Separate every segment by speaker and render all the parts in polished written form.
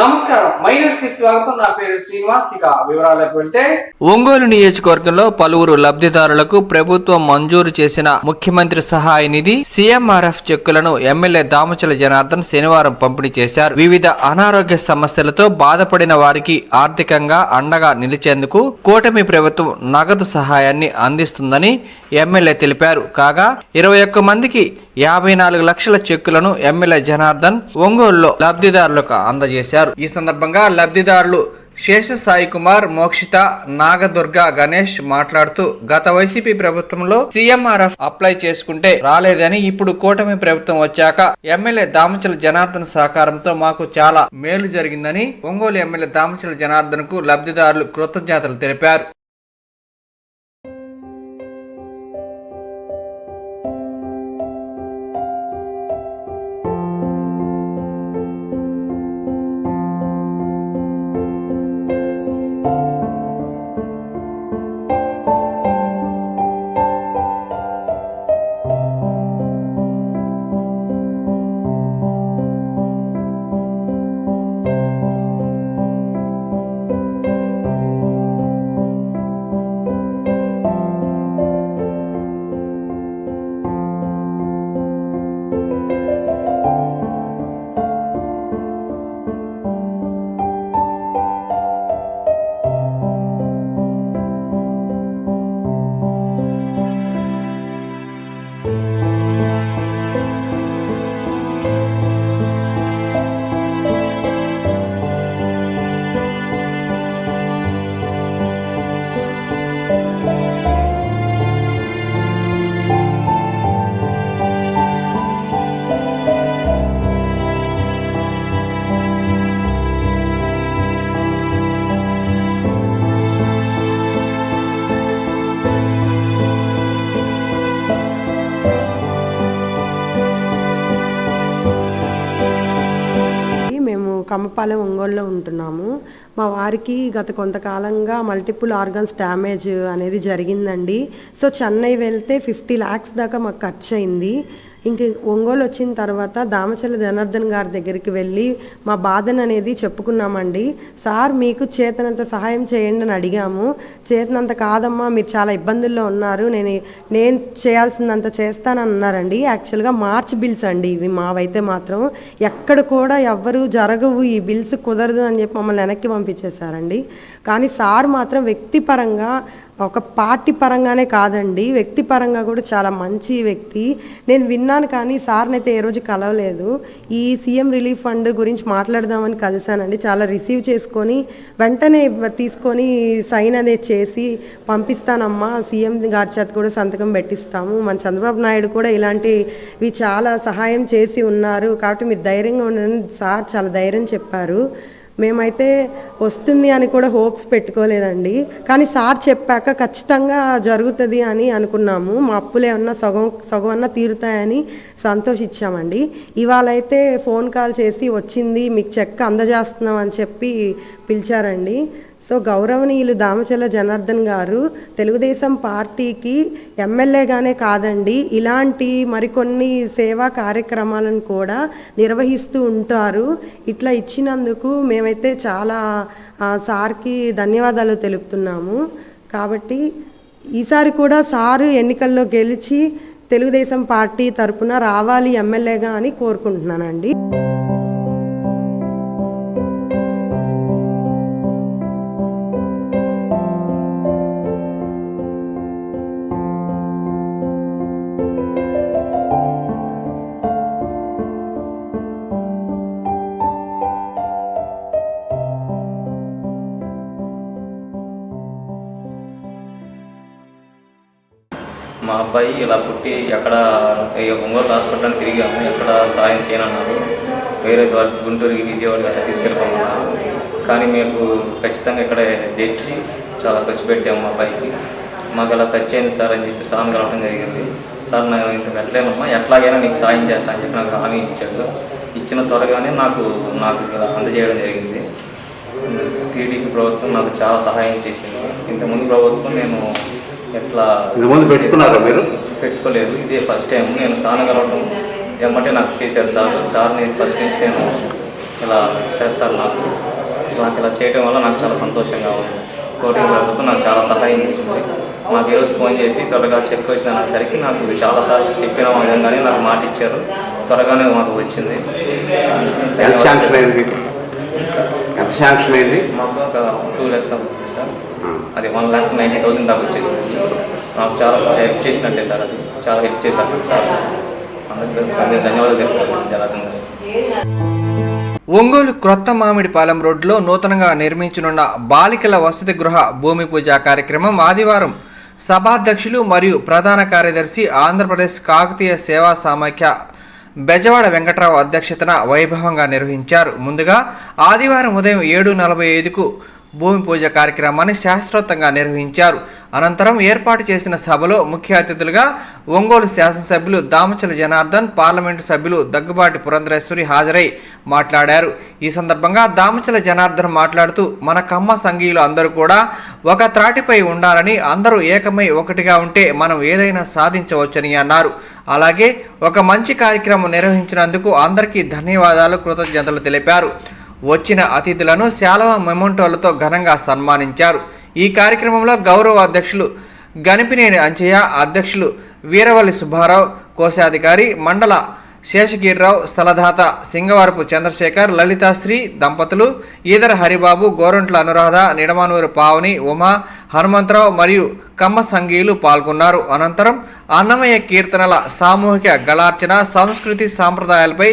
Speaker 1: నమస్కారం, మైనస్ కి స్వాగతం. నా పేరు శ్రీనివాస్. ఇక వివరాలకు వెళ్తే,
Speaker 2: ఒంగోలు నియోజకవర్గంలో పలువురు లబ్ధిదారులకు ప్రభుత్వం మంజూరు చేసిన ముఖ్యమంత్రి సహాయ నిధి సీఎంఆర్ఎఫ్ చెక్కులను ఎమ్మెల్యే దామచల జనార్దన్ శనివారం పంపిణీ చేశారు. వివిధ అనారోగ్య సమస్యలతో బాధపడిన వారికి ఆర్థికంగా అండగా నిలిచేందుకు కూటమి ప్రభుత్వం నగదు సహాయాన్ని అందిస్తుందని ఎమ్మెల్యే తెలిపారు. కాగా 21 మందికి 54 లక్షల చెక్కులను ఎమ్మెల్యే జనార్దన్ ఒంగోలులో లబ్ధిదారులకు అందజేశారు. ఈ సందర్భంగా లబ్ధిదారులు శేషసాయి కుమార్, మోక్షిత, నాగదుర్గ, గణేష్ మాట్లాడుతూ గత వైసీపీ ప్రభుత్వంలో సీఎంఆర్ఎఫ్ అప్లై చేసుకుంటే రాలేదని, ఇప్పుడు కూటమి ప్రభుత్వం వచ్చాక ఎమ్మెల్యే దామచల జనార్దన్ సహకారంతో మాకు చాలా మేలు జరిగిందని ఒంగోలు ఎమ్మెల్యే దామచల జనార్దన్ కు లబ్ధిదారులు కృతజ్ఞతలు తెలిపారు.
Speaker 3: కమ్మపాలెం ఒంగోలులో ఉంటున్నాము. మా వారికి గత కొంతకాలంగా మల్టిపుల్ ఆర్గన్స్ డ్యామేజ్ అనేది జరిగిందండి. సో చెన్నై వెళ్తే 50 lakhs దాకా మాకు ఖర్చు అయింది. ఇంక ఒంగోలు వచ్చిన తర్వాత దామచల జనార్దన్ గారి దగ్గరికి వెళ్ళి మా బాధను అనేది చెప్పుకున్నామండి. సార్, మీకు చేతనంత సహాయం చేయండి అని అడిగాము. చేతనంత కాదమ్మా, మీరు చాలా ఇబ్బందుల్లో ఉన్నారు, నేను చేయాల్సిందంత చేస్తానని అన్నారండి. యాక్చువల్గా మార్చ్ బిల్స్ అండి ఇవి. మావైతే మాత్రం ఎక్కడ కూడా ఎవ్వరు జరగవు, ఈ బిల్స్ కుదరదు అని చెప్పి మమ్మల్ని వెనక్కి పంపించేశారండి. కానీ సార్ మాత్రం వ్యక్తిపరంగా, ఒక పార్టీ పరంగానే కాదండి, వ్యక్తిపరంగా కూడా చాలా మంచి వ్యక్తి. నేను విన్నాను కానీ సార్ని అయితే ఏ రోజు కలవలేదు. ఈ సీఎం రిలీఫ్ ఫండ్ గురించి మాట్లాడదామని కలిశానండి. చాలా రిసీవ్ చేసుకొని వెంటనే తీసుకొని సైన్ అనేది చేసి పంపిస్తానమ్మా, సీఎం గారి చేత కూడా సంతకం పెట్టిస్తాము, మన చంద్రబాబు నాయుడు కూడా ఇలాంటివి చాలా సహాయం చేసి ఉన్నారు కాబట్టి మీరు ధైర్యంగా ఉండండి సార్ చాలా ధైర్యం చెప్పారు. మేమైతే వస్తుంది అని కూడా హోప్స్ పెట్టుకోలేదండి. కానీ సార్ చెప్పాక ఖచ్చితంగా జరుగుతుంది అని అనుకున్నాము. మా అప్పులు ఏమన్నా సగం అన్నా తీరుతాయని సంతోషించామండి. ఇవాళ అయితే ఫోన్ కాల్ చేసి వచ్చింది, మీకు చెక్ అందజేస్తున్నాం అని చెప్పి పిలిచారండి. సో గౌరవనీయులు దామచల జనార్దన్ గారు తెలుగుదేశం పార్టీకి ఎమ్మెల్యేగానే కాదండి, ఇలాంటి మరికొన్ని సేవా కార్యక్రమాలను కూడా నిర్వహిస్తూ ఉంటారు. ఇట్లా ఇచ్చినందుకు మేమైతే చాలా సార్కి ధన్యవాదాలు తెలుపుతున్నాము. కాబట్టి ఈసారి కూడా సారు ఎన్నికల్లో గెలిచి తెలుగుదేశం పార్టీ తరపున రావాలి ఎమ్మెల్యేగా అని కోరుకుంటున్నానండి.
Speaker 4: మా అబ్బాయి ఇలా పుట్టి ఎక్కడ ఒంగోలు హాస్పిటల్ని తిరిగాము, ఎక్కడ సాయం చేయనన్నారు. వేరే గుంటూరుకి, విజయవాడకి అట్లా తీసుకెళ్ళిపోమన్నారు. కానీ మీకు ఖచ్చితంగా ఇక్కడ తెచ్చి చాలా ఖర్చు పెట్టాము మా అబ్బాయికి. మాకు అలా ఖర్చు అయింది సార్ అని చెప్పి సార్ని కలవడం జరిగింది. సార్ నేను ఇంత పెట్టలేనమ్మా, ఎట్లాగైనా నీకు సాయం చేస్తాను అని చెప్పి నాకు హామీ ఇచ్చాడు. ఇచ్చిన త్వరగానే నాకు అందజేయడం జరిగింది. టీడీపీ ప్రభుత్వం నాకు చాలా సహాయం చేసింది. ఇంతకుముందు ప్రభుత్వం నేను ఎట్లా
Speaker 5: పెట్టుకున్నారా మీరు?
Speaker 4: పెట్టుకోలేదు, ఇదే ఫస్ట్ టైం. నేను సార్ కలవడం ఎమ్మటే నాకు చేశారు సార్. నేను ఫస్ట్ నుంచి నేను ఇలా చేస్తారు. నాకు ఇలా చేయడం వల్ల నాకు చాలా సంతోషంగా ఉంది. కోటింగ్ ప్రభుత్వం నాకు చాలా సహాయం చేసింది. మాకు ఈరోజు ఫోన్ చేసి త్వరగా చెక్ వచ్చిందనేసరికి నాకు ఇది చాలాసార్లు చెప్పిన విధంగానే నాకు మాట ఇచ్చారు. త్వరగానే మాకు వచ్చింది.
Speaker 5: ఎంత శాంక్షన్ అయింది?
Speaker 4: మాకు ఒక 2 lakhs దాకా వచ్చింది సార్. అది 1,90,000 దాకా వచ్చేసింది. నాకు చాలా హెల్ప్ చేసినట్టే సార్. అది చాలా హెల్ప్ చేశారు సార్. అందరికీ ధన్యవాదాలు తెలుపుతాను జనార్దన్ గారు.
Speaker 2: ఒంగోలు క్రొత్త మామిడిపాలెం రోడ్లో నూతనంగా నిర్మించనున్న బాలికల వసతి గృహ భూమి పూజ కార్యక్రమం ఆదివారం సభాధ్యక్షులు మరియు ప్రధాన కార్యదర్శి ఆంధ్రప్రదేశ్ కాకతీయ సేవా సమాఖ్య బెజవాడ వెంకట్రావు అధ్యక్షతన వైభవంగా నిర్వహించారు. ముందుగా ఆదివారం ఉదయం 7:45కు భూమి పూజ కార్యక్రమాన్ని శాస్త్రోక్తంగా నిర్వహించారు. అనంతరం ఏర్పాటు చేసిన సభలో ముఖ్య అతిథులుగా ఒంగోలు శాసనసభ్యులు దామచల జనార్దన్, పార్లమెంటు సభ్యులు దగ్గుబాటి పురంధరేశ్వరి హాజరై మాట్లాడారు. ఈ సందర్భంగా దామచల జనార్దన్ మాట్లాడుతూ, మన కమ్మ సంఘీయులు అందరూ కూడా ఒక త్రాటిపై ఉండాలని, అందరూ ఏకమై ఒకటిగా ఉంటే మనం ఏదైనా సాధించవచ్చని అన్నారు. అలాగే ఒక మంచి కార్యక్రమం నిర్వహించినందుకు అందరికీ ధన్యవాదాలు, కృతజ్ఞతలు తెలిపారు. వచ్చిన అతిథులను శాలువ మెమోంటోలతో ఘనంగా సన్మానించారు. ఈ కార్యక్రమంలో గౌరవ అధ్యక్షులు గనిపినేని అంచయ్య, అధ్యక్షులు వీరవల్లి సుబ్బారావు, కోశాధికారి మండల శేషగిరిరావు, స్థలదాత సింగవరపు చంద్రశేఖర్, లలితాశ్రీ దంపతులు, ఈదర హరిబాబు, గోరంట్ల అనురాధ, నిడమనూరు పావని, ఉమా, హనుమంతరావు మరియు కమ్మ సంఘీయులు పాల్గొన్నారు. అనంతరం అన్నమయ్య కీర్తనల సామూహిక గళార్చన, సంస్కృతి సాంప్రదాయాలపై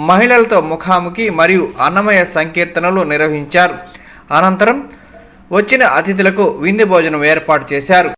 Speaker 2: మహిళలతో ముఖాముఖి మరియు అన్నమయ్య సంకీర్తనలు నిర్వహించారు. అనంతరం వచ్చిన అతిథులకు విందు భోజనం ఏర్పాటు చేశారు.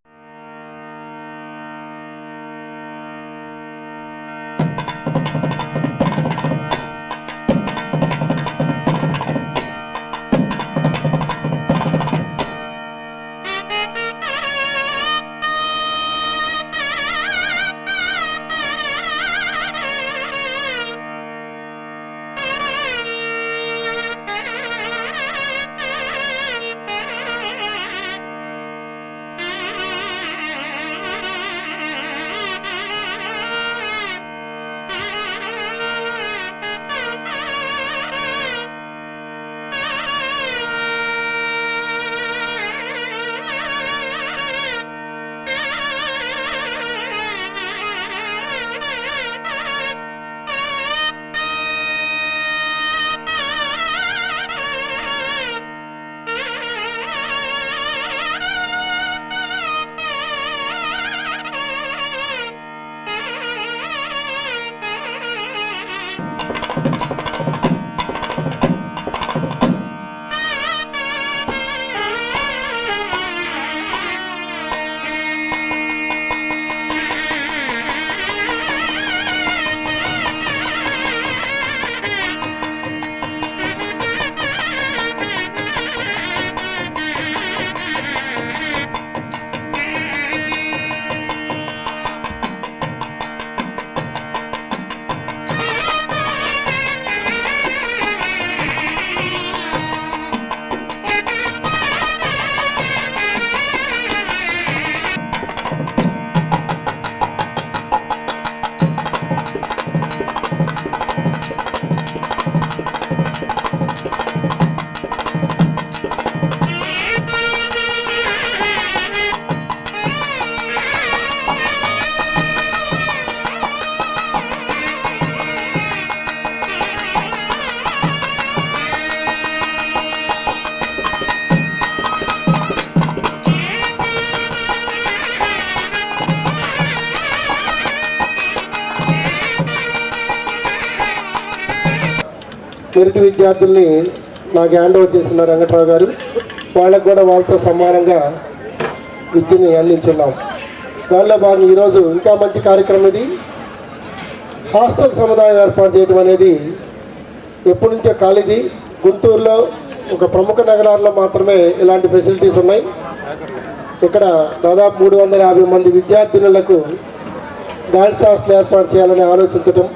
Speaker 6: మెరిట్ విద్యార్థుల్ని నాకు హ్యాండ్ ఓవర్ చేసిన వెంకట్రావు గారు, వాళ్ళకు కూడా వాళ్ళతో సమానంగా విద్యని అందించున్నాం. దానిలో భాగంగా ఈరోజు ఇంకా మంచి కార్యక్రమం ఇది. హాస్టల్ సముదాయం ఏర్పాటు చేయడం అనేది ఎప్పటి నుంచో ఖాళీది. గుంటూరులో ఒక ప్రముఖ నగరాల్లో మాత్రమే ఇలాంటి ఫెసిలిటీస్ ఉన్నాయి. ఇక్కడ దాదాపు 350 మంది విద్యార్థినులకు గర్ల్స్ హాస్టల్ ఏర్పాటు చేయాలని ఆలోచించడం.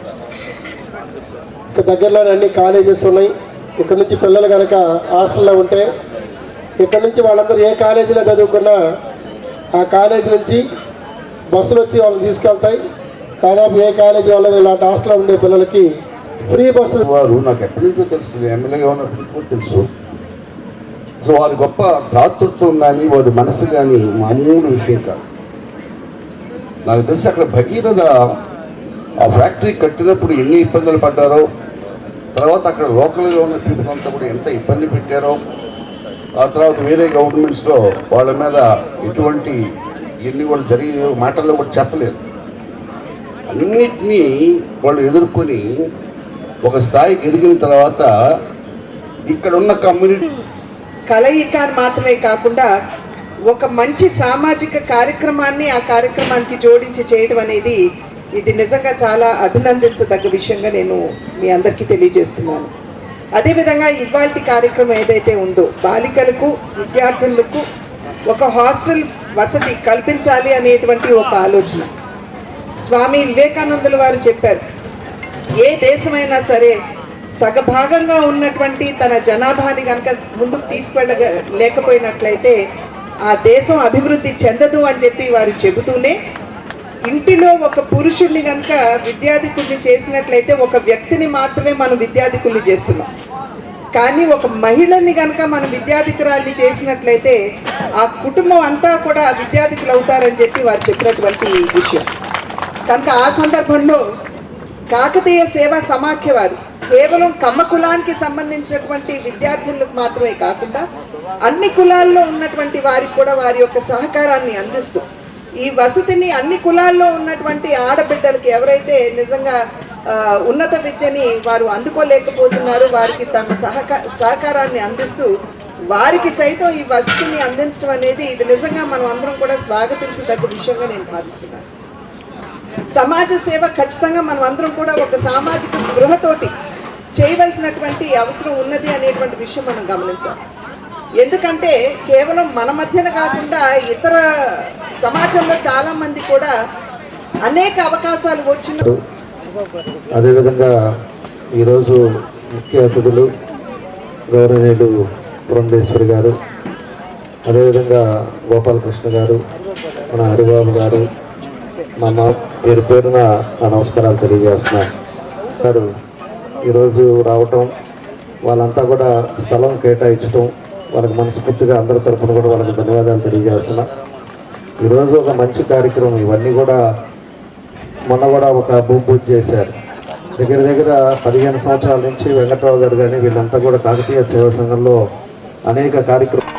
Speaker 6: ఇక దగ్గరలోనే అన్ని కాలేజెస్ ఉన్నాయి. ఇక్కడ నుంచి పిల్లలు కనుక హాస్టల్లో ఉంటే ఇక్కడ నుంచి వాళ్ళందరూ ఏ కాలేజీలో చదువుకున్నా ఆ కాలేజీ నుంచి బస్సులు వచ్చి వాళ్ళని తీసుకెళ్తాయి. దాదాపు ఏ కాలేజీ వాళ్ళని ఇలాంటి హాస్టల్లో ఉండే పిల్లలకి ఫ్రీ బస్సులు
Speaker 5: వారు నాకు ఎప్పటి నుంచో తెలుసు, ఎమ్మెల్యేగా ఉన్నప్పటికీ కూడా తెలుసు. సో వారి గొప్ప దాతృత్వం కానీ వారి మనసు కానీ మామూలు విషయం కాదు. నాకు తెలిసి అక్కడ భగీరథ ఆ ఫ్యాక్టరీ కట్టినప్పుడు ఎన్ని ఇబ్బందులు పడ్డారో, తర్వాత అక్కడ లోకల్గా ఉన్న పీపుల్ అంతా కూడా ఎంత ఇబ్బంది పెట్టారో, ఆ తర్వాత వేరే గవర్నమెంట్స్లో వాళ్ళ మీద ఎటువంటి ఎన్ని వాళ్ళు జరిగే మాటల్లో కూడా చెప్పలేదు. అన్నిటినీ వాళ్ళు ఎదుర్కొని ఒక స్థాయికి ఎదిగిన తర్వాత ఇక్కడ ఉన్న కమ్యూనిటీ
Speaker 7: కలయిక మాత్రమే కాకుండా ఒక మంచి సామాజిక కార్యక్రమాన్ని ఆ కార్యక్రమానికి జోడించి చేయడం అనేది ఇది నిజంగా చాలా అభినందించదగ్గ విషయంగా నేను మీ అందరికీ తెలియజేస్తున్నాను. అదేవిధంగా ఇవాల్టి కార్యక్రమం ఏదైతే ఉందో బాలికలకు విద్యార్థులకు ఒక హాస్టల్ వసతి కల్పించాలి అనేటువంటి ఒక ఆలోచన. స్వామి వివేకానందుల వారు చెప్పారు, ఏ దేశమైనా సరే సగభాగంగా ఉన్నటువంటి తన జనాభాని కనుక ముందుకు తీసుకెళ్ళలేకపోయినట్లయితే ఆ దేశం అభివృద్ధి చెందదు అని చెప్పి వారు చెబుతూనే, ఇంటిలో ఒక పురుషుడిని కనుక విద్యాధికుల్ని చేసినట్లయితే ఒక వ్యక్తిని మాత్రమే మనం విద్యాధికుల్ని చేస్తున్నాం. కానీ ఒక మహిళని కనుక మనం విద్యాధికురాల్ని చేసినట్లయితే ఆ కుటుంబం అంతా కూడా విద్యాధికులు అవుతారని చెప్పి వారు చెప్పినటువంటి విషయం. కనుక ఆ సందర్భంలో కాకతీయ సేవా సమాఖ్య వారు కేవలం కమ్మ కులానికి సంబంధించినటువంటి విద్యార్థులకు మాత్రమే కాకుండా అన్ని కులాల్లో ఉన్నటువంటి వారికి కూడా వారి యొక్క సహకారాన్ని అందిస్తూ ఈ వసతిని అన్ని కులాల్లో ఉన్నటువంటి ఆడబిడ్డలకి ఎవరైతే నిజంగా ఉన్నత విద్యని వారు అందుకోలేకపోతున్నారు వారికి తమ సహకారాన్ని అందిస్తూ వారికి సైతం ఈ వసతిని అందించడం అనేది ఇది నిజంగా మనం అందరం కూడా స్వాగతించదగ్గ విషయంగా నేను భావిస్తున్నాను. సమాజ సేవ ఖచ్చితంగా మనం అందరం కూడా ఒక సామాజిక స్పృహతోటి చేయవలసినటువంటి అవసరం ఉన్నది అనేటువంటి విషయం మనం గమనించాలి. ఎందుకంటే కేవలం మన మధ్యన కాకుండా ఇతర సమాజంలో చాలా మంది కూడా అనేక అవకాశాలు వచ్చిన.
Speaker 6: అదేవిధంగా ఈరోజు ముఖ్య అతిథులు గౌరవనీయులు పురంధేశ్వరి గారు, అదేవిధంగా గోపాలకృష్ణ గారు, మన హరిబాబు గారు, మా పేరు పేరున నా నమస్కారాలు తెలియజేస్తున్నాను. గారు ఈరోజు రావటం, వాళ్ళంతా కూడా స్థలం కేటాయించడం, వాళ్ళకి మనస్ఫూర్తిగా అందరి తరఫున కూడా వాళ్ళకి ధన్యవాదాలు తెలియజేస్తున్నా. ఈరోజు ఒక మంచి కార్యక్రమం. ఇవన్నీ కూడా మొన్న కూడా ఒక భూమి పూజ చేశారు. దగ్గర దగ్గర 15 సంవత్సరాల నుంచి వెంకట్రావు గారు కానీ వీళ్ళంతా కూడా కాకతీయ సేవా సంఘంలో అనేక కార్యక్రమాలు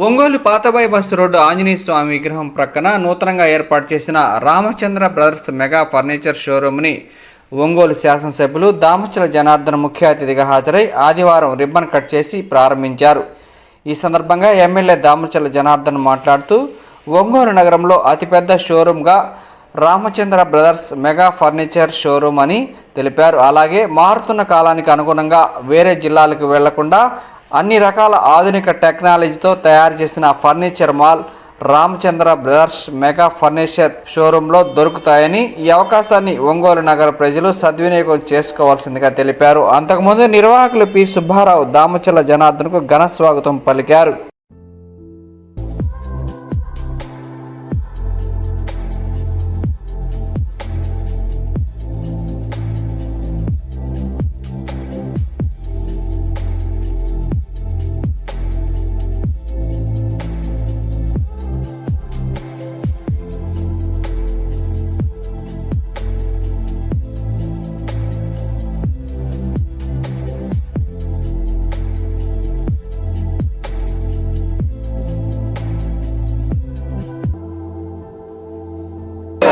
Speaker 2: ఒంగోలు పాతబాయి బస్సు రోడ్డు ఆంజనేయ స్వామి విగ్రహం ప్రక్కన నూతనంగా ఏర్పాటు చేసిన రామచంద్ర బ్రదర్స్ మెగా ఫర్నిచర్ షోరూమ్ని ఒంగోలు శాసనసభ్యులు దామచల జనార్దన్ ముఖ్య అతిథిగా హాజరై ఆదివారం రిబ్బన్ కట్ చేసి ప్రారంభించారు. ఈ సందర్భంగా ఎమ్మెల్యే దామచల జనార్దన్ మాట్లాడుతూ ఒంగోలు నగరంలో అతిపెద్ద షోరూమ్గా Ramachandra brothers mega furniture showroom అని తెలిపారు. అలాగే మారుతున్న కాలానికి అనుగుణంగా వేరే జిల్లాలకు వెళ్లకుండా అన్ని రకాల ఆధునిక టెక్నాలజీతో తయారు చేసిన furniture mall Ramachandra brothers mega furniture షోరూంలో దొరుకుతాయని, ఈ అవకాశాన్ని ఒంగోలు నగర ప్రజలు సద్వినియోగం చేసుకోవాల్సిందిగా తెలిపారు. అంతకుముందు నిర్వాహకులు పి సుబ్బారావు దామచల జనార్దన్కు ఘన స్వాగతం పలికారు.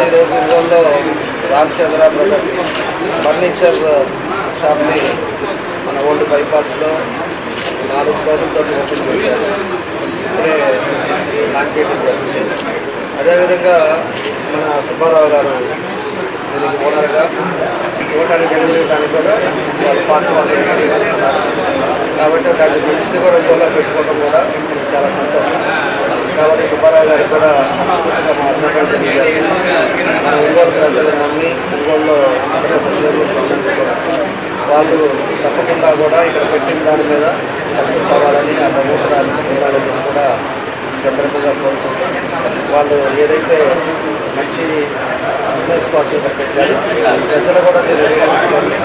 Speaker 6: ఈరోజు ఒంగోలులో రామచంద్ర బ్రదర్స్ ఫర్నిచర్ షాప్ని మన ఓల్డ్ బైపాస్లో 4 ఫ్లోర్లతో ఓపెన్ చేశారు. ఇప్పుడే లాంచ్ చేయడం జరిగింది. అదేవిధంగా మన సుబ్బారావు గారు దీనికి ఓనర్గా చూడటానికి జనజీవితానికి కూడా వాళ్ళ పార్టీ వాళ్ళు చేస్తున్నారు. కాబట్టి దాన్ని గురించి కూడా గోలా పెట్టుకోవడం కూడా చాలా సంతోషం. కాబట్టి సుబ్బారావు గారికి కూడా మనస్ఫూర్తిగా మా అభినందనలు తెలియజేస్తున్నాం. మన ఒంగోలు ప్రజలు నమ్మి ఒంగోలులో వాళ్ళు తప్పకుండా కూడా ఇక్కడ పెట్టిన దాని మీద సక్సెస్ అవ్వాలని ఆ ప్రభుత్వ ఆశిస్తుందని కూడా ఈ సందర్భంగా కోరుకుంటాం. వాళ్ళు ఏదైతే మంచి బిజినెస్ కోసం ఇక్కడ పెట్టారు ప్రజలు కూడా నిర్వహించుకోండి.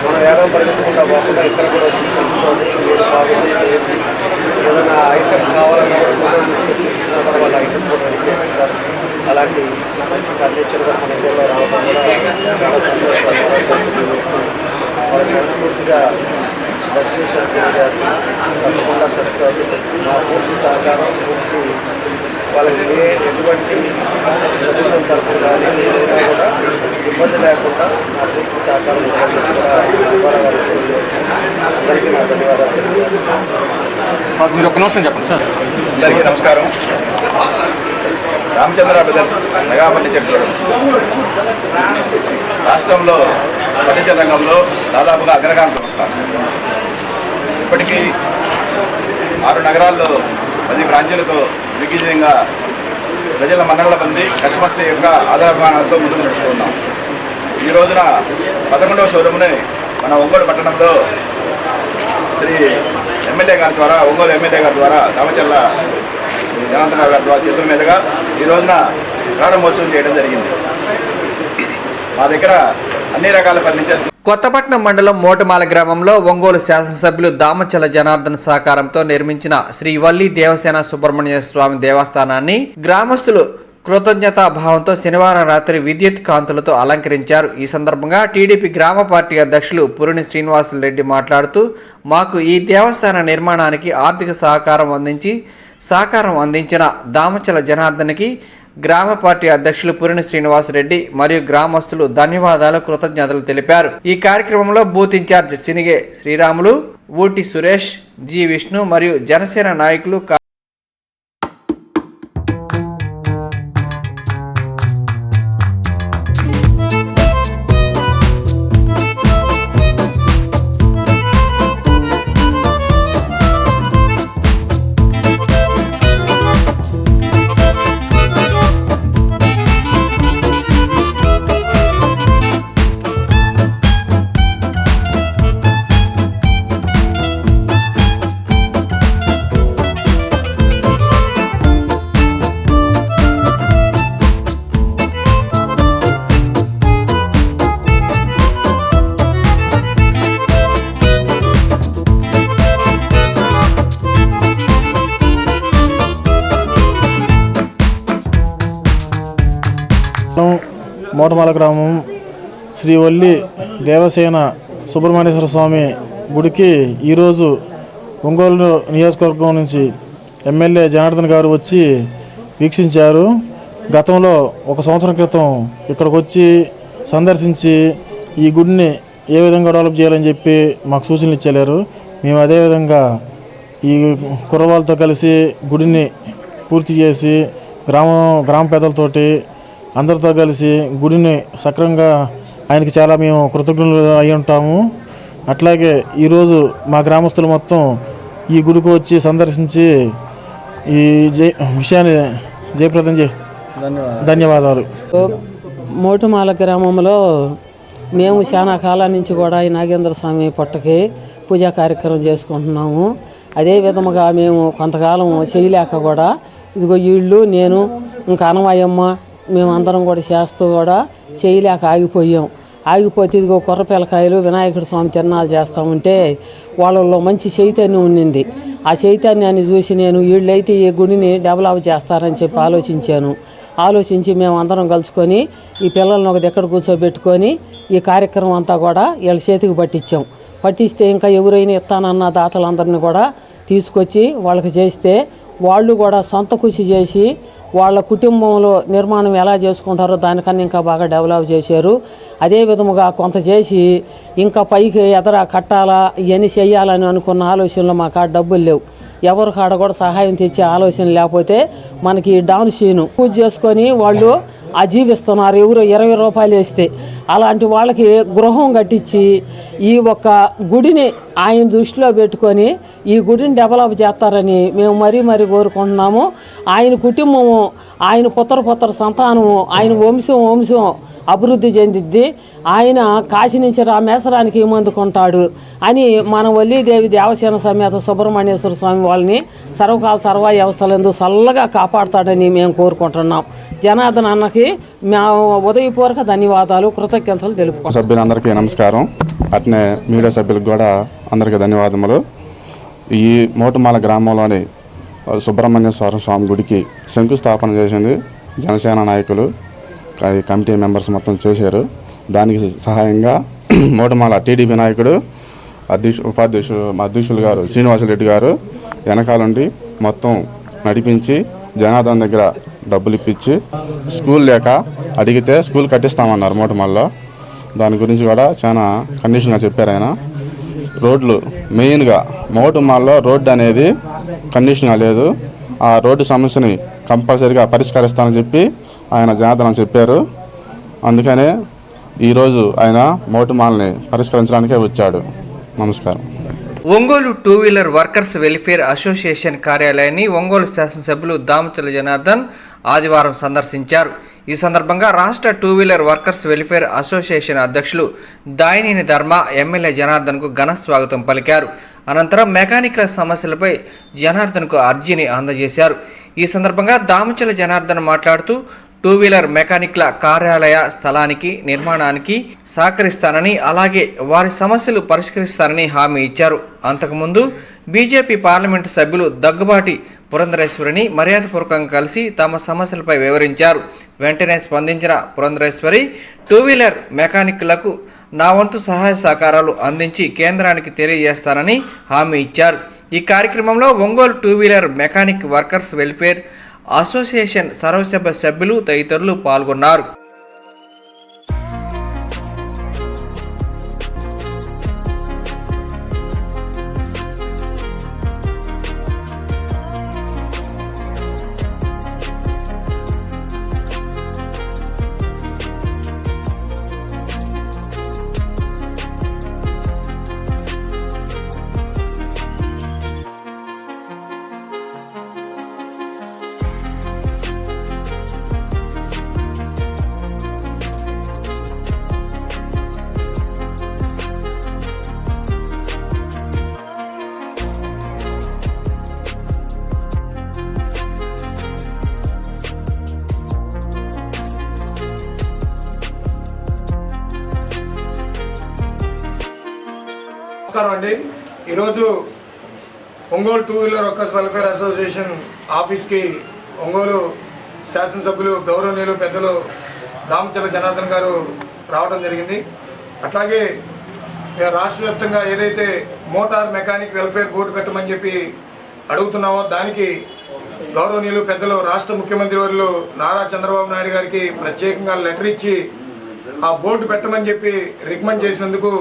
Speaker 6: మనం ఏదో పరిగెత్తకుండా పోకుండా ఇక్కడ కూడా తీసుకొని ఏదైనా ఐటమ్ కావాలన్నా కూడా ఫోటో తీసుకొచ్చి కూడా వాళ్ళ ఐటమ్ కూడా రెడీ చేస్తారు. అలాంటి మంచి ఫర్నిచర్ కూడా మన ఊళ్ళో రావడం కూడా చాలా సంతోషం. వాళ్ళకి మనస్ఫూర్తిగా బెస్ట్ విషెస్ తెలియజేస్తున్నా. తప్పకుండా సక్సెస్ అవుతుంది. మా పూర్తి సహకారం పూర్తి వాళ్ళకి ఎటువంటి ప్రభుత్వం తరఫున కానీ ఏదైనా కూడా ఇబ్బంది లేకుండా మా పూర్తి సహకారం అందరికీ నా ధన్యవాదాలు తెలియజేస్తున్నాను.
Speaker 1: మీరు ఒక నిమిషం చెప్పండి సార్.
Speaker 8: అందరికీ నమస్కారం. Ramachandra brothers mega furniture showroom రాష్ట్రంలో ఫర్నిచర్ రంగంలో దాదాపుగా అగ్రగామి సంస్థ. ఇప్పటికీ 6 నగరాల్లో 10 బ్రాంచీలతో దిగ్విజయంగా ప్రజల మన్ననల పొంది కస్టమర్స్ యొక్క ఆదరాభిమానాలతో ముందుకు నడుస్తూ ఉన్నాం. ఈ రోజున 11వ షోరూమ్ని మన ఒంగోలు పట్టణంలో శ్రీ ఎమ్మెల్యే గారి ద్వారా ఒంగోలు ఎమ్మెల్యే గారి ద్వారా దామచర్ల జనార్దన్ గారి ద్వారా చేతుల మీదుగా ఈ రోజున ప్రారంభోత్సవం చేయడం జరిగింది. మా దగ్గర అన్ని రకాల ఫర్నిచర్స్.
Speaker 2: కొత్తపట్నం మండలం మోటమాల గ్రామంలో ఒంగోలు శాసనసభ్యులు దామచల జనార్దన్ సహకారంతో నిర్మించిన శ్రీ వల్లి దేవసేన సుబ్రహ్మణ్య స్వామి దేవస్థానాన్ని గ్రామస్తులు కృతజ్ఞతా భావంతో శనివారం రాత్రి విద్యుత్ కాంతులతో అలంకరించారు. ఈ సందర్భంగా టీడీపీ గ్రామ పార్టీ అధ్యక్షులు పురుని శ్రీనివాసులరెడ్డి మాట్లాడుతూ, మాకు ఈ దేవస్థాన నిర్మాణానికి ఆర్థిక సహకారం అందించిన దామచల జనార్దన్కి గ్రామ పార్టీ అధ్యక్షులు పురిని శ్రీనివాసరెడ్డి మరియు గ్రామస్తులు ధన్యవాదాలు, కృతజ్ఞతలు తెలిపారు. ఈ కార్యక్రమంలో booth incharge Sinige Sriramulu, Ooti Suresh, G Vishnu మరియు జనసేన నాయకులు
Speaker 9: మోటమాల గ్రామం శ్రీ వల్లి దేవసేన సుబ్రహ్మణ్యేశ్వర స్వామి గుడికి ఈరోజు ఒంగోలు నియోజకవర్గం నుంచి ఎమ్మెల్యే జనార్దన్ గారు వచ్చి వీక్షించారు. గతంలో 1 సంవత్సరం క్రితం ఇక్కడికి వచ్చి సందర్శించి ఈ గుడిని ఏ విధంగా డెవలప్ చేయాలని చెప్పి మాకు సూచనలు ఇచ్చారు. మేము అదేవిధంగా ఈ కుర్రవాళ్ళతో కలిసి గుడిని పూర్తి చేసి గ్రామ పెద్దలతోటి అందరితో కలిసి గుడిని సక్రమంగా ఆయనకి చాలా మేము కృతజ్ఞులు అయి ఉంటాము. అట్లాగే ఈరోజు మా గ్రామస్తులు మొత్తం ఈ గుడికి వచ్చి సందర్శించి ఈ విషయాన్ని జయప్రదం చేసి ధన్యవాదాలు.
Speaker 10: మోటుమాల గ్రామంలో మేము చాలా కాలం నుంచి కూడా ఈ నాగేంద్ర స్వామి పొట్టకి పూజా కార్యక్రమం చేసుకుంటున్నాము. అదే విధముగా మేము కొంతకాలం చేయలేక కూడా ఇదిగో వీళ్ళు నేను ఇంకా అనవాయమ్మ మేమందరం కూడా చేస్తూ కూడా చేయలేక ఆగిపోతే ఇదిగో కొర్ర పిల్లకాయలు వినాయకుడి స్వామి తిరణాలు చేస్తూ ఉంటే వాళ్ళల్లో మంచి చైతన్యం ఉండింది. ఆ చైతన్యాన్ని చూసి నేను వీళ్ళైతే ఈ గుడిని డెవలప్ చేస్తారని చెప్పి ఆలోచించి మేము అందరం కలుసుకొని ఈ పిల్లల్ని ఒక దగ్గర కూర్చోబెట్టుకొని ఈ కార్యక్రమం అంతా కూడా వీళ్ళ చేతికి పట్టిస్తే ఇంకా ఎవరైనా ఇస్తానన్న దాతలందరినీ కూడా తీసుకొచ్చి వాళ్ళకి చేస్తే వాళ్ళు కూడా సొంత కృషి చేసి వాళ్ళ కుటుంబంలో నిర్మాణం ఎలా చేసుకుంటారో దానికన్నా ఇంకా బాగా డెవలప్ చేశారు. అదే విధముగా కొంత చేసి ఇంకా పైకి కట్టాలా ఇవన్నీ చేయాలని అనుకున్న ఆలోచనలో మా కాడ డబ్బులు లేవు. ఎవరి కాడ కూడా సహాయం తెచ్చే ఆలోచన లేకపోతే మనకి డాన్స్ సీను పూజ చేసుకొని వాళ్ళు జీవిస్తున్నారు. ఎవరో 20 రూపాయలు వేస్తే అలాంటి వాళ్ళకి గృహం కట్టించి ఈ ఒక్క గుడిని ఆయన దృష్టిలో పెట్టుకొని ఈ గుడిని డెవలప్ చేస్తారని మేము మరీ కోరుకుంటున్నాము. ఆయన కుటుంబము, ఆయన పుత్ర సంతానము, ఆయన వంశం అభివృద్ధి చెందిద్ది. ఆయన కాశీ నుంచి రామేశ్వరానికి మందుకుంటాడు అని మన వల్లీదేవి దేవసేన సమేత సుబ్రహ్మణ్యేశ్వర స్వామి వాళ్ళని సర్వకాల సర్వ వ్యవస్థలందు చల్లగా కాపాడుతాడని మేము కోరుకుంటున్నాం. జనార్దన్ అన్నకి మేము ఉదయపూర్వక ధన్యవాదాలు, కృతజ్ఞతలు తెలుపుకుంటాం.
Speaker 11: సభ్యులందరికీ నమస్కారం. అట్నే మీడియా సభ్యులకు కూడా అందరికీ ధన్యవాదములు. ఈ మోటుమాల గ్రామంలోని సుబ్రహ్మణ్యేశ్వర స్వామి గుడికి శంకుస్థాపన చేసింది జనసేన నాయకులు, కమిటీ మెంబర్స్ మొత్తం చేశారు. దానికి సహాయంగా మోటుమాల టీడీపీ నాయకుడు అధ్యక్షులు గారు శ్రీనివాసరెడ్డి గారు వెనకాలండి మొత్తం నడిపించి జనార్దన్ దగ్గర డబ్బులు ఇప్పించి స్కూల్ లేక అడిగితే స్కూల్ కట్టిస్తామన్నారు మోటుమాలలో. దాని గురించి కూడా చాలా కండిషన్గా చెప్పారు ఆయన. రోడ్లు మెయిన్గా మోటుమాలలో రోడ్డు అనేది కండిషన్గా లేదు. ఆ రోడ్డు సమస్యని కంపల్సరీగా పరిష్కరిస్తానని చెప్పి ఆయన జనార్దన్ చెప్పారు. అందుకనే ఈరోజు ఆయన మోటుమాలని పరిష్కరించడానికే వచ్చాడు. నమస్కారం.
Speaker 2: Ongole 2 wheeler workers welfare association కార్యాలయాన్ని ఒంగోలు శాసనసభ్యులు దామచల జనార్దన్ ఆదివారం సందర్శించారు. ఈ సందర్భంగా రాష్ట్ర 2 వీలర్ వర్కర్స్ వెల్ఫేర్ అసోసియేషన్ అధ్యక్షులు దాయినేని ధర్మ ఎమ్మెల్యే జనార్దన్కు ఘన స్వాగతం పలికారు. అనంతరం మెకానిక్ల సమస్యలపై జనార్దన్కు అర్జీని అందజేశారు. ఈ సందర్భంగా దామచల జనార్దన్ మాట్లాడుతూ 2 వీలర్ మెకానిక్ల కార్యాలయ స్థలానికి నిర్మాణానికి సహకరిస్తానని, అలాగే వారి సమస్యలు పరిష్కరిస్తానని హామీ ఇచ్చారు. అంతకుముందు బీజేపీ పార్లమెంటు సభ్యులు దగ్గుబాటి పురంధరేశ్వరిని మర్యాదపూర్వకంగా కలిసి తమ సమస్యలపై వివరించారు. వెంటనే స్పందించిన పురంధరేశ్వరి 2 వీలర్ మెకానిక్లకు నా వంతు సహాయ సహకారాలు అందించి కేంద్రానికి తెలియజేస్తానని హామీ ఇచ్చారు. ఈ కార్యక్రమంలో Ongole 2 wheeler mechanic workers welfare association సర్వసభ్య సభ్యులు తదితరులు పాల్గొన్నారు.
Speaker 12: నమస్కారం అండి. ఈరోజు Ongole 2 wheeler workers welfare association ఆఫీస్కి ఒంగోలు శాసనసభ్యులు గౌరవనీయులు పెద్దలు దామచల జనార్దన్ గారు రావడం జరిగింది. అట్లాగే రాష్ట్ర వ్యాప్తంగా ఏదైతే మోటార్ మెకానిక్ వెల్ఫేర్ బోర్డు పెట్టమని చెప్పి అడుగుతున్నామో దానికి గౌరవనీయులు పెద్దలు రాష్ట్ర ముఖ్యమంత్రి వర్యులు నారా చంద్రబాబు నాయుడు గారికి ప్రత్యేకంగా లెటర్ ఇచ్చి ఆ బోర్డు పెట్టమని చెప్పి రికమెండ్ చేసినందుకు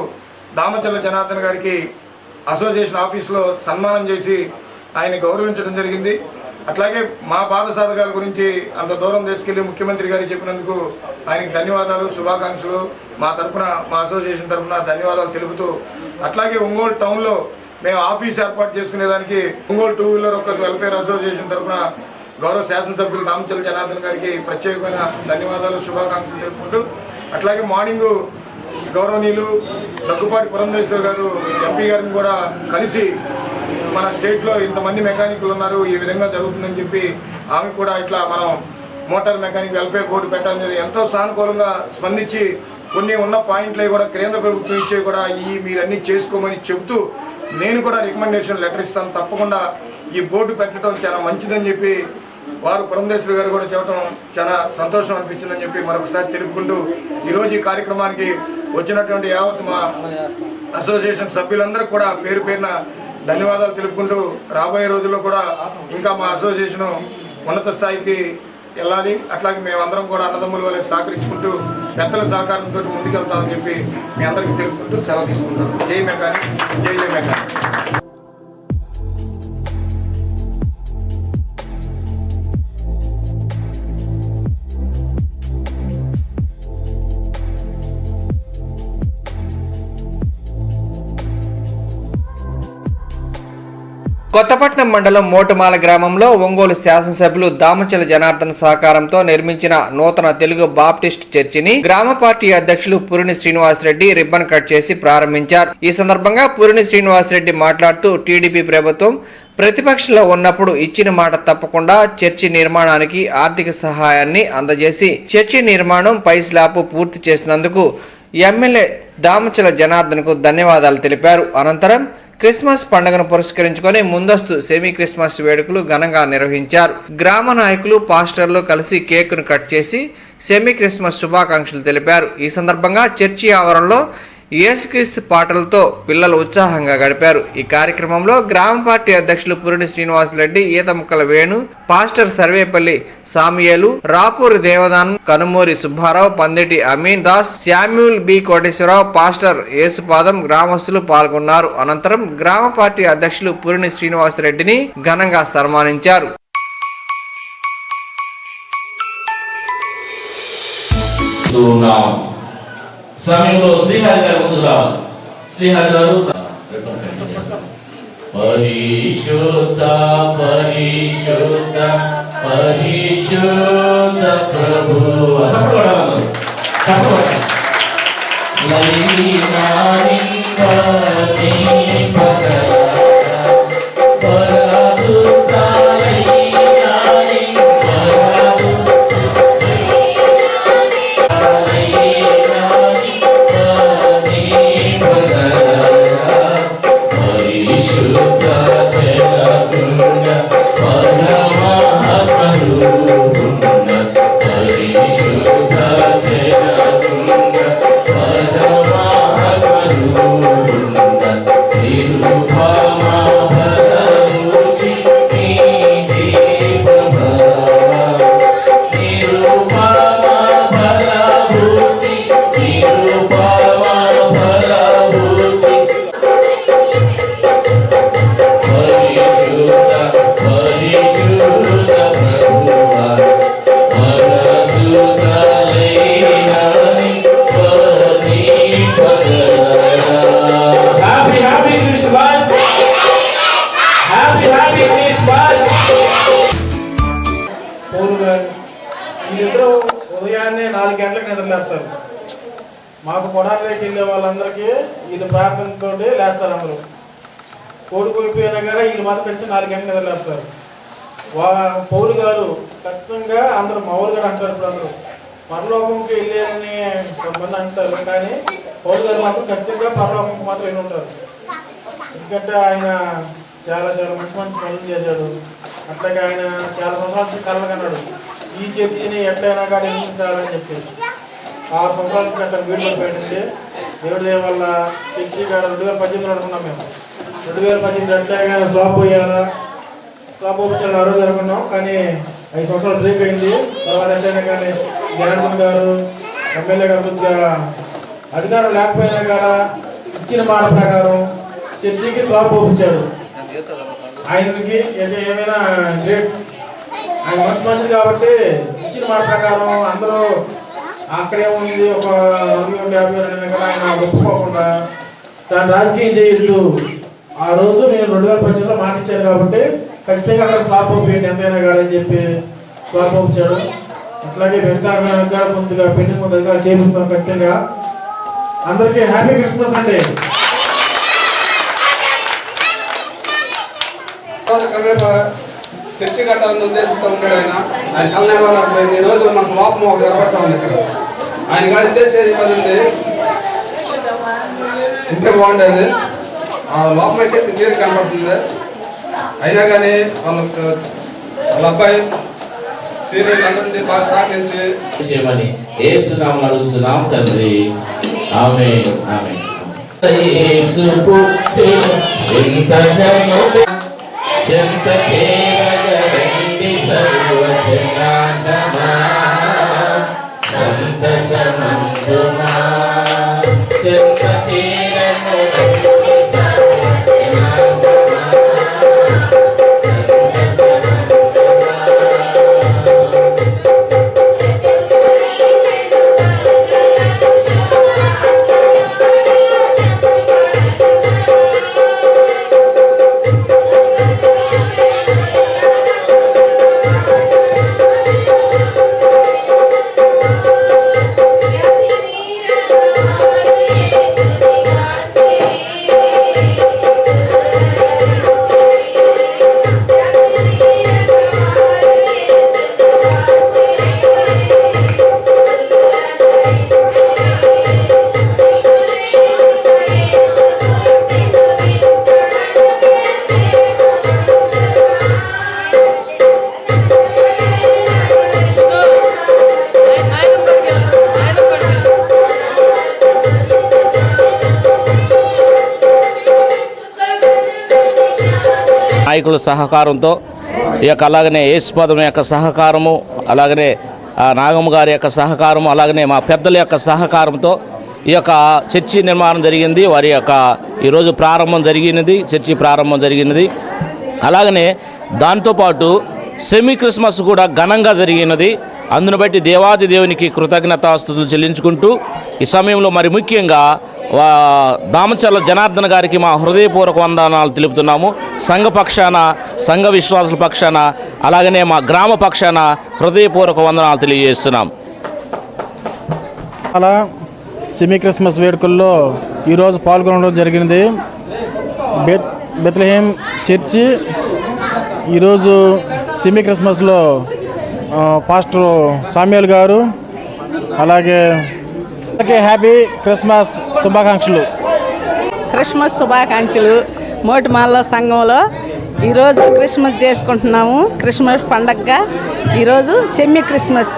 Speaker 12: దామచల జనార్దన్ గారికి అసోసియేషన్ ఆఫీస్లో సన్మానం చేసి ఆయన గౌరవించడం జరిగింది. అట్లాగే మా బాధ సాధకాల గురించి అంత దూరం తీసుకెళ్లి ముఖ్యమంత్రి గారికి చెప్పినందుకు ఆయనకి ధన్యవాదాలు, శుభాకాంక్షలు మా తరఫున, మా అసోసియేషన్ తరఫున ధన్యవాదాలు తెలుపుతూ, అట్లాగే ఒంగోలు టౌన్లో మేము ఆఫీస్ ఏర్పాటు చేసుకునేదానికి Ongole 2 wheeler workers welfare association తరఫున గౌరవ శాసనసభ్యులు దామచల జనార్దన్ గారికి ప్రత్యేకమైన ధన్యవాదాలు, శుభాకాంక్షలు తెలుపుకుంటూ, అట్లాగే మార్నింగ్ గౌరవనీయులు దగ్గుబాటి పురంధరేశ్వరి గారు ఎంపీ గారిని కూడా కలిసి మన స్టేట్లో ఇంతమంది మెకానిక్లు ఉన్నారు, ఈ విధంగా జరుగుతుందని చెప్పి ఆమె కూడా ఇట్లా మనం మోటార్ మెకానిక్ వెల్ఫేర్ బోర్డు పెట్టాలని ఎంతో సానుకూలంగా స్పందించి కొన్ని ఉన్న పాయింట్లే కూడా కేంద్ర ప్రభుత్వం ఇచ్చే కూడా మీరు అన్నీ చేసుకోమని చెబుతూ నేను కూడా రికమెండేషన్ లెటర్ ఇస్తాను, తప్పకుండా ఈ బోర్డు పెట్టడం చాలా మంచిదని చెప్పి వారు పురంధరేశ్వరి గారు కూడా చెప్పడం చాలా సంతోషం అనిపించిందని చెప్పి మరొకసారి తెలుపుకుంటూ ఈరోజు ఈ కార్యక్రమానికి వచ్చినటువంటి యావత్ మా అసోసియేషన్ సభ్యులందరూ కూడా పేరు పేరున ధన్యవాదాలు తెలుపుకుంటూ రాబోయే రోజుల్లో కూడా ఇంకా మా అసోసియేషన్ ఉన్నత స్థాయికి వెళ్ళాలి, అట్లాగే మేమందరం కూడా అన్నదమ్ముల వాళ్ళకి సహకరించుకుంటూ పెద్దల సహకారంతో ముందుకెళ్తామని చెప్పి మీ అందరికీ తెలుపుకుంటూ సెలవు తీసుకుంటాం. జై మెకానిక్, జై జై మెకానిక్.
Speaker 2: కొత్తపట్నం మండలం మోటుమాల గ్రామంలో ఒంగోలు శాసనసభ్యులు దామచల జనార్దన్ సహకారంతో నిర్మించిన నూతన తెలుగు బాప్టిస్ట్ చర్చిని గ్రామ పార్టీ అధ్యక్షులు పురిని శ్రీనివాసరెడ్డి రిబ్బన్ కట్ చేసి ప్రారంభించారు. ఈ సందర్భంగా పురిని శ్రీనివాసరెడ్డి మాట్లాడుతూ టీడీపీ ప్రభుత్వం ప్రతిపక్షంలో ఉన్నప్పుడు ఇచ్చిన మాట తప్పకుండా చర్చి నిర్మాణానికి ఆర్థిక సహాయాన్ని అందజేసి చర్చి నిర్మాణం పై స్లాబ్ పూర్తి చేసినందుకు ఎమ్మెల్యే దామచల జనార్దన్ కు ధన్యవాదాలు తెలిపారు. అనంతరం క్రిస్మస్ పండుగను పురస్కరించుకొని ముందస్తు సెమీ క్రిస్మస్ వేడుకలు ఘనంగా నిర్వహించారు. గ్రామ నాయకులు, పాస్టర్లు కలిసి కేకును కట్ చేసి సెమీ క్రిస్మస్ శుభాకాంక్షలు తెలిపారు. ఈ సందర్భంగా చర్చి ఆవరణలో యేసుక్రీస్తు పాటలతో పిల్లలు ఉత్సాహంగా గడిపారు. ఈ కార్యక్రమంలో గ్రామ పార్టీ అధ్యక్షులు Purini Srinivasareddy, Eethamukkala Venu, pastor Sarvepalli Samiyelu, Rapuri Devadanam, Kanumuri Subbarao, Panditi Ameen Das, Samuel B Koteswararao, pastor Yesupadam గ్రామస్తులు పాల్గొన్నారు. అనంతరం గ్రామ పార్టీ అధ్యక్షులు పురిని శ్రీనివాసరెడ్డిని ఘనంగా సన్మానించారు.
Speaker 13: సమయంలో శ్రీహరి గారు ముందు రావాలి. శ్రీహరి గారు పరిశుద్ధ పరిశుద్ధ పరిశుద్ధ ప్రభువు
Speaker 9: వీళ్ళిద్దరూ ఉదయాన్నే 4 గంటలకు నిద్రలేస్తారు. మాకు పొడాల్లోకి వెళ్ళే వాళ్ళందరికీ వీళ్ళు ప్రార్థనతో లేస్తారు. అందరూ కోడిపోయిపోయినా కూడా వీళ్ళు మాత్రం ఖచ్చితంగా 4 గంటలకు నిద్రలేస్తారు. పౌరు గారు ఖచ్చితంగా అందరూ మా ఊరు గారు అంటారు. ఇప్పుడు అందరూ పరలోకంకి వెళ్ళారని కొంతమంది అంటారు, కానీ పౌరు గారు మాత్రం ఖచ్చితంగా పరలోకంకి మాత్రం వెళ్ళి ఉంటారు. ఎందుకంటే ఆయన చాలా మంచి పనులు చేశాడు. అట్లాగే ఆయన చాలా సంవత్సరాల నుంచి కలలు కన్నాడు, ఈ చర్చిని ఎట్లయినా కానీ నిర్మించాలని చెప్పి. 6 సంవత్సరాల నుంచి అట్లా వీడియో పెట్టండి. దేవుడి వల్ల చర్చి కాడ 2018 అనుకున్నాం మేము. 2018 ఎట్లయినా స్లాబ్ పోయాలా, స్లాబ్ పోయించాలని ఆ రోజు అనుకున్నాం. కానీ 5 సంవత్సరాలు బ్రేక్ అయింది. తర్వాత ఎట్లయినా కానీ జనార్దన్ గారు ఎమ్మెల్యే గారు కొద్దిగా అధికారం లేకపోయినా కూడా ఇచ్చిన మాట ప్రకారం చర్చికి స్లాబ్ పోయించాడు. ఆయనకి ఏమైనా గ్రేట్, ఆయన మంచిది కాబట్టి ఇచ్చిన మాట ప్రకారం అందరూ అక్కడే ఉంది. ఒక 40-50 కూడా ఆయన ఒప్పుకోకుండా దాన్ని రాజకీయం చేయొద్దు. ఆ రోజు నేను 2018లో మాట ఇచ్చాను కాబట్టి ఖచ్చితంగా అక్కడ స్లాబ్ పంపించండి ఎంతైనా కాడని చెప్పి స్లాబ్ పంపించాడు. అట్లాగే వెంకటారాయణ కూడా కొద్దిగా పెండింగ్ ఉంది, అది కూడా చేపిస్తాం ఖచ్చితంగా. అందరికీ హ్యాపీ క్రిస్మస్ అండి.
Speaker 14: చర్చి కట్టాలన్న ఉద్దేశంతో ఉన్నాడు ఆయన. ఆయన కళ నెరవేరలేదు. ఈరోజు మనకు లోపం ఒకటి నిలబడతా ఉంది ఇక్కడ. ఆయన కాదు ఉద్దేశం పది ఉంది, ఇంతే బాగుండేది. ఆ లోపం అయితే క్లియర్ కనబడుతుంది. అయినా కానీ వాళ్ళ అబ్బాయి సీరియల్ అందరినీ బాగా సహకరించి
Speaker 13: చేయమని యేసునామములో అడుగుచున్నాం తండ్రి. ఆమేన్ ఆమేన్. యేసు పుట్టెను ఇంతజనము చెంత చేరగరండి సర్వజనాంగమా సంతసమందుమా చెంత చేరగరండి సర్వజనాంగమా సంతసమందుమా నాయకుల సహకారంతో ఈ యొక్క అలాగనే యేసుపాదం యొక్క సహకారము, అలాగనే నాగమ్మ గారి యొక్క సహకారము, అలాగనే మా పెద్దల యొక్క సహకారంతో ఈ యొక్క చర్చి నిర్మాణం జరిగింది. వారి యొక్క ఈరోజు ప్రారంభం జరిగినది, చర్చి ప్రారంభం జరిగినది. అలాగనే దాంతోపాటు సెమీ క్రిస్మస్ కూడా ఘనంగా జరిగినది. అందును బట్టి దేవాది దేవునికి కృతజ్ఞతాస్తుతులు చెల్లించుకుంటూ ఈ సమయంలో మరి ముఖ్యంగా దామచర్ల జనార్దన్ గారికి మా హృదయపూర్వక వందనాలు తెలుపుతున్నాము. సంఘ పక్షాన, సంఘ విశ్వాసుల పక్షాన, అలాగనే మా గ్రామ పక్షాన హృదయపూర్వక వందనాలు తెలియజేస్తున్నాం.
Speaker 9: అలా సెమీ క్రిస్మస్ వేడుకల్లో ఈరోజు పాల్గొనడం జరిగినది. బెత్లెహేమ్ చర్చి ఈరోజు సెమీ క్రిస్మస్లో పాస్టర్ సామ్యూల్ గారు, అలాగే హ్యాపీ క్రిస్మస్ శుభాకాంక్షలు.
Speaker 15: క్రిస్మస్ శుభాకాంక్షలు. మోటుమాల సంఘంలో ఈరోజు క్రిస్మస్ చేసుకుంటున్నాము. క్రిస్మస్ పండగగా ఈరోజు సెమీ క్రిస్మస్.